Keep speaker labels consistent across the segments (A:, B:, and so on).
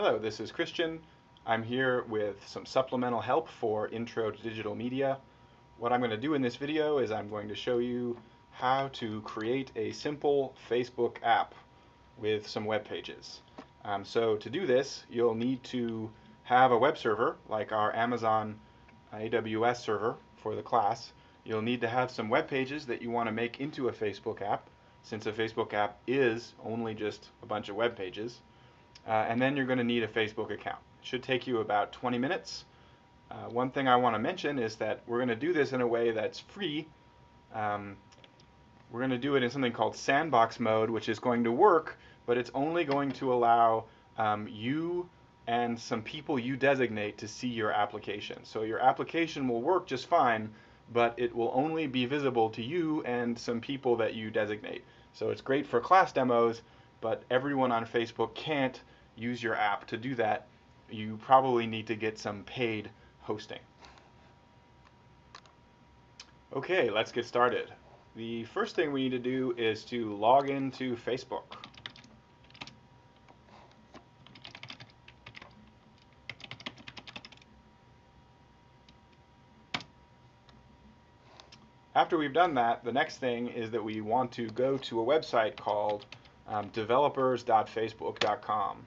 A: Hello, this is Christian. I'm here with some supplemental help for Intro to Digital Media. What I'm going to do in this video is I'm going to show you how to create a simple Facebook app with some web pages. So to do this, you'll need to have a web server like our Amazon AWS server for the class. You'll need to have some web pages that you want to make into a Facebook app, since a Facebook app is only just a bunch of web pages. And then you're going to need a Facebook account. It should take you about 20 minutes. One thing I want to mention is that we're going to do this in a way that's free. We're going to do it in something called sandbox mode, which is going to work, but it's only going to allow you and some people you designate to see your application. So your application will work just fine, but it will only be visible to you and some people that you designate. So it's great for class demos, but everyone on Facebook can't use your app. To do that, you probably need to get some paid hosting. Okay, let's get started. The first thing we need to do is to log into Facebook. After we've done that, the next thing is that we want to go to a website called developers.facebook.com.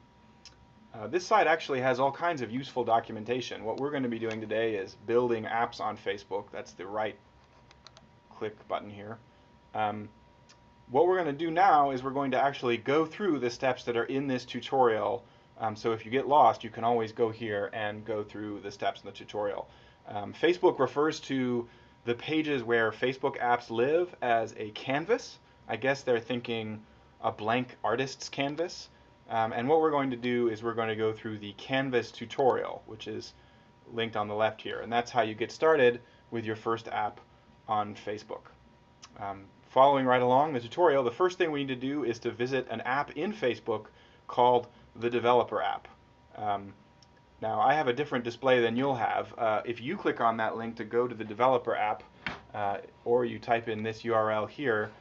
A: This site actually has all kinds of useful documentation. What we're going to be doing today is building apps on Facebook. That's the right click button here. What we're going to do now is we're going to actually go through the steps that are in this tutorial. So if you get lost, you can always go here and go through the steps in the tutorial. Facebook refers to the pages where Facebook apps live as a canvas. I guess they're thinking a blank artist's canvas. And what we're going to do is we're going to go through the Canvas tutorial, which is linked on the left here. And that's how you get started with your first app on Facebook. Following right along the tutorial, the first thing we need to do is to visit an app in Facebook called the Developer app. Now, I have a different display than you'll have. If you click on that link to go to the Developer app, or you type in this URL here,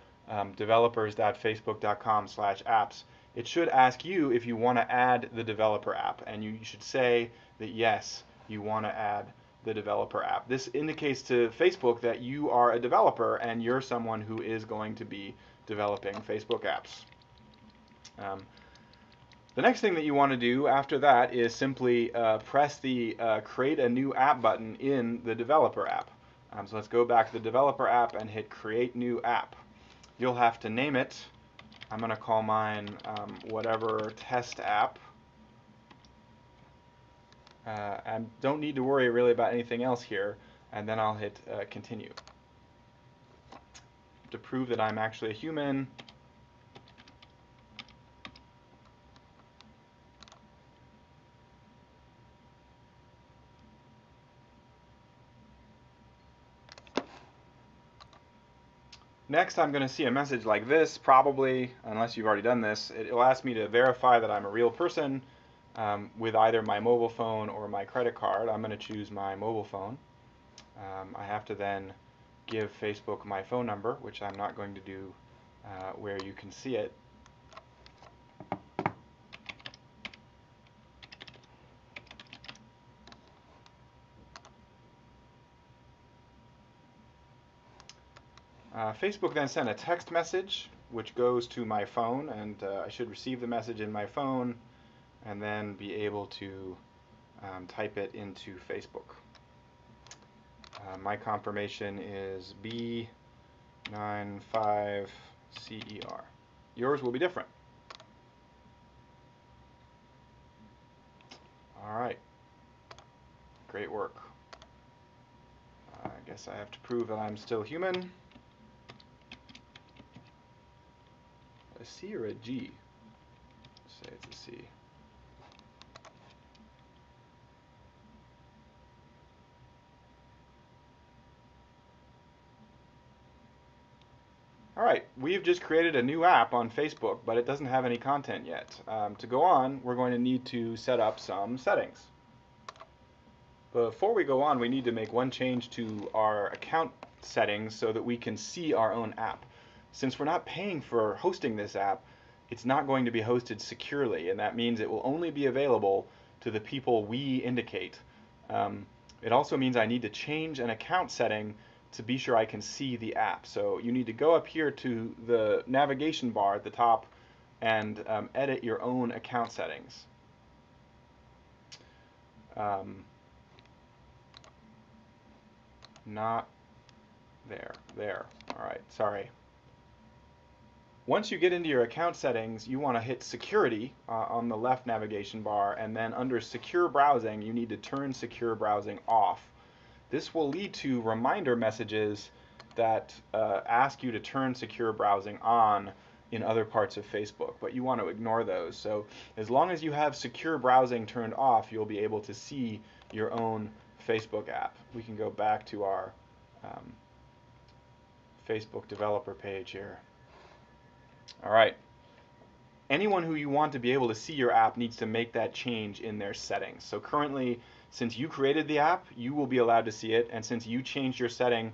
A: developers.facebook.com/apps, it should ask you if you want to add the Developer app, and you should say that yes, you want to add the Developer app. This indicates to Facebook that you are a developer and you're someone who is going to be developing Facebook apps. The next thing that you want to do after that is simply press the Create a New App button in the Developer app. So let's go back to the Developer app and hit Create New App. You'll have to name it. I'm going to call mine whatever test app. I don't need to worry really about anything else here, and then I'll hit continue. To prove that I'm actually a human, next, I'm going to see a message like this, probably, unless you've already done this. It'll ask me to verify that I'm a real person with either my mobile phone or my credit card. I'm going to choose my mobile phone. I have to then give Facebook my phone number, which I'm not going to do where you can see it. Facebook then sent a text message which goes to my phone, and I should receive the message in my phone and then be able to type it into Facebook. My confirmation is B95CER. Yours will be different. All right. Great work. I guess I have to prove that I'm still human. A C or a G? Let's say it's a C. All right, we've just created a new app on Facebook, but it doesn't have any content yet. To go on, we're going to need to set up some settings. Before we go on, we need to make one change to our account settings so that we can see our own app. Since we're not paying for hosting this app, it's not going to be hosted securely, and that means it will only be available to the people we indicate. It also means I need to change an account setting to be sure I can see the app. So you need to go up here to the navigation bar at the top and edit your own account settings. Not there. All right, sorry. Once you get into your account settings, you want to hit security on the left navigation bar, and then under secure browsing, you need to turn secure browsing off. This will lead to reminder messages that ask you to turn secure browsing on in other parts of Facebook, but you want to ignore those. So as long as you have secure browsing turned off, you'll be able to see your own Facebook app. We can go back to our Facebook developer page here. All right. Anyone who you want to be able to see your app needs to make that change in their settings. So currently, since you created the app, you will be allowed to see it, and since you changed your setting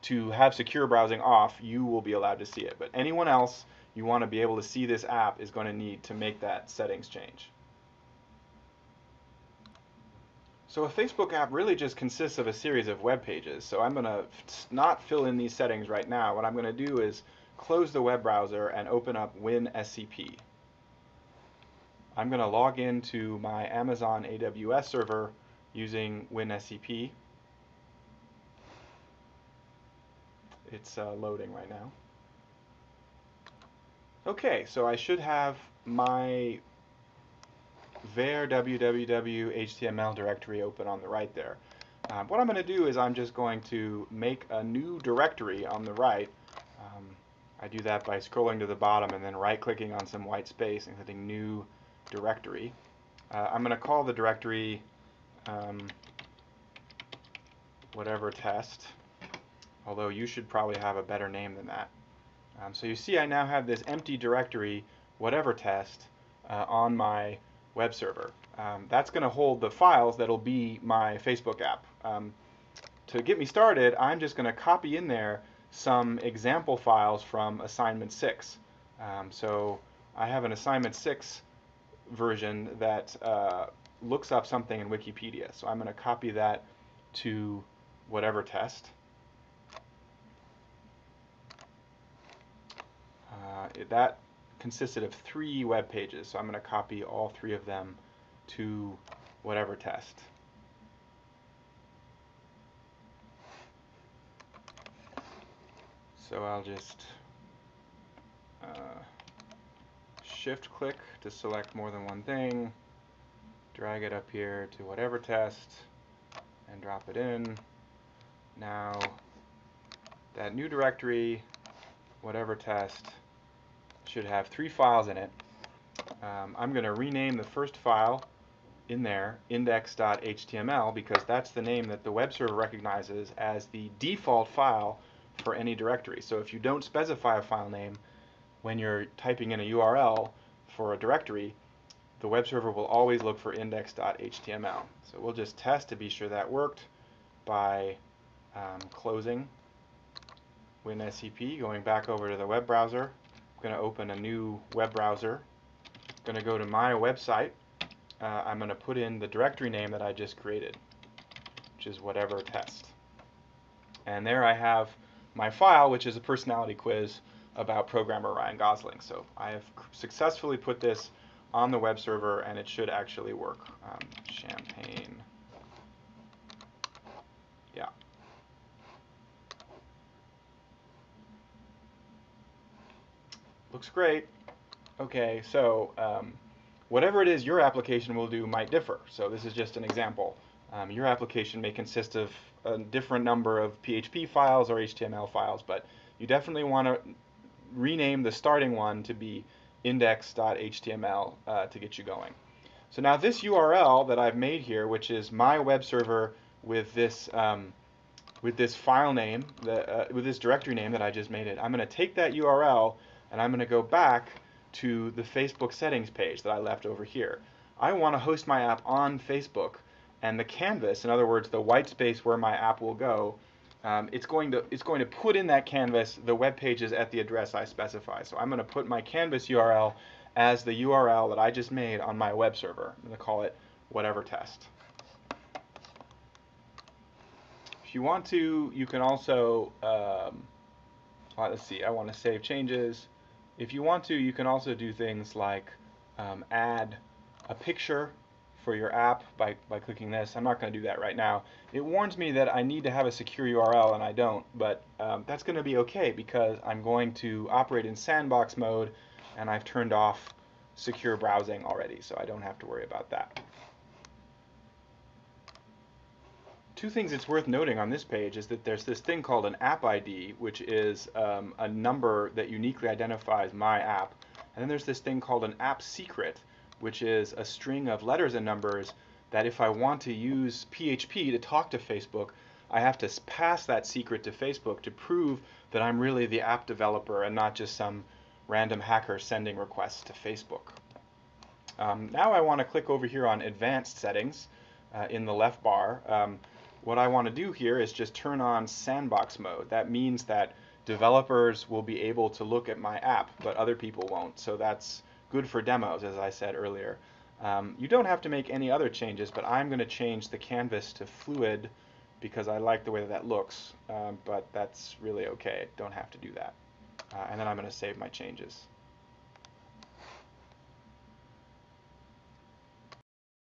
A: to have secure browsing off, you will be allowed to see it. But anyone else you want to be able to see this app is going to need to make that settings change. So a Facebook app really just consists of a series of web pages. So I'm going to not fill in these settings right now. What I'm going to do is close the web browser and open up WinSCP. I'm going to log into my Amazon AWS server using WinSCP. It's loading right now. Okay, so I should have my var www HTML directory open on the right there. What I'm going to do is I'm just going to make a new directory on the right. I do that by scrolling to the bottom and then right-clicking on some white space and clicking New Directory. I'm going to call the directory whatever test, although you should probably have a better name than that. So you see I now have this empty directory, whatever test, on my web server. That's going to hold the files that'll be my Facebook app. To get me started, I'm just going to copy in there some example files from assignment 6. So I have an assignment 6 version that looks up something in Wikipedia. So I'm going to copy that to whatever test. That consisted of 3 web pages, so I'm going to copy all 3 of them to whatever test. So I'll just shift click to select more than one thing, drag it up here to whatever test, and drop it in. Now that new directory, whatever test, should have 3 files in it. I'm going to rename the first file in there index.html because that's the name that the web server recognizes as the default file for any directory. So if you don't specify a file name when you're typing in a URL for a directory, the web server will always look for index.html. So we'll just test to be sure that worked by closing WinSCP, going back over to the web browser. I'm going to open a new web browser. I'm going to go to my website. I'm going to put in the directory name that I just created, which is whatever test. And there I have my file, which is a personality quiz about programmer Ryan Gosling. So I have successfully put this on the web server, and it should actually work. Champagne. Yeah. Looks great. Okay, so whatever it is your application will do might differ. So this is just an example. Your application may consist of a different number of PHP files or HTML files, but you definitely want to rename the starting one to be index.html to get you going. So now this URL that I've made here, which is my web server with this file name, with this directory name that I just made it, I'm going to take that URL and I'm going to go back to the Facebook settings page that I left over here. I want to host my app on Facebook, and the canvas, in other words, the white space where my app will go, it's going to put in that canvas the web pages at the address I specify. So I'm going to put my canvas URL as the URL that I just made on my web server. I'm going to call it whatever test. If you want to, you can also, let's see, I want to save changes. If you want to, you can also do things like add a picture for your app by clicking this. I'm not going to do that right now. It warns me that I need to have a secure URL and I don't, but that's going to be okay because I'm going to operate in sandbox mode and I've turned off secure browsing already, so I don't have to worry about that. Two things it's worth noting on this page is that there's this thing called an app ID, which is a number that uniquely identifies my app. And then there's this thing called an app secret, which is a string of letters and numbers that if I want to use PHP to talk to Facebook, I have to pass that secret to Facebook to prove that I'm really the app developer and not just some random hacker sending requests to Facebook. Now I want to click over here on Advanced Settings in the left bar. What I want to do here is just turn on sandbox mode. That means that developers will be able to look at my app, but other people won't. So that's good for demos, as I said earlier. You don't have to make any other changes, but I'm going to change the canvas to fluid because I like the way that looks, but that's really okay. Don't have to do that. And then I'm going to save my changes.